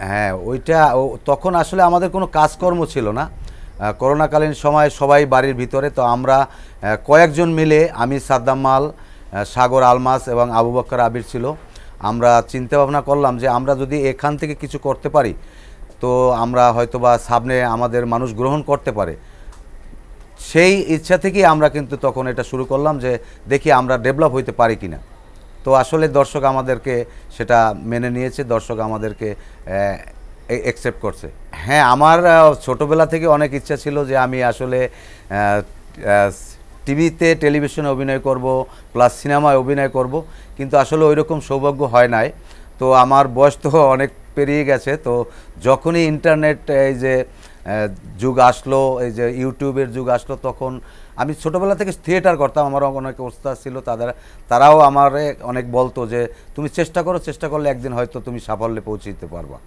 হ্যাঁ, ওইটা তখন আসলে আমাদের কোনো কাজকর্ম ছিল না। করোনাকালীন সময় সবাই বাড়ির ভিতরে, তো আমরা কয়েকজন মিলে, আমি সাদ্দাম মাল, সাগর আলমাস এবং আবু বক্কর আবির ছিল। আমরা চিন্তা ভাবনা করলাম যে আমরা যদি এখান থেকে কিছু করতে পারি তো আমরা হয়তোবা সামনে আমাদের মানুষ গ্রহণ করতে পারে। সেই ইচ্ছা থেকেই আমরা কিন্তু তখন এটা শুরু করলাম যে দেখি আমরা ডেভেলপ হইতে পারি কিনা। তো আসলে দর্শক আমাদেরকে সেটা মেনে নিয়েছে, দর্শক আমাদেরকে অ্যাকসেপ্ট করছে। হ্যাঁ, আমার ছোটোবেলা থেকে অনেক ইচ্ছা ছিল যে আমি আসলে টিভিতে, টেলিভিশনে অভিনয় করব, প্লাস সিনেমায় অভিনয় করব, কিন্তু আসলে ওই রকম সৌভাগ্য হয় নাই। তো আমার বয়স তো অনেক পেরিয়ে গেছে। তো যখনই ইন্টারনেট এই যে যুগ আসলো, এই যে ইউটিউবের যুগ আসলো, তখন আমি ছোটোবেলা থেকে থিয়েটার করতাম, আমার অনেক ওস্তাদ ছিল, তারাও আমারে অনেক বলতো যে তুমি চেষ্টা করো, চেষ্টা করলে একদিন হয়তো তুমি সাফল্যে পৌঁছে দিতে পারবা।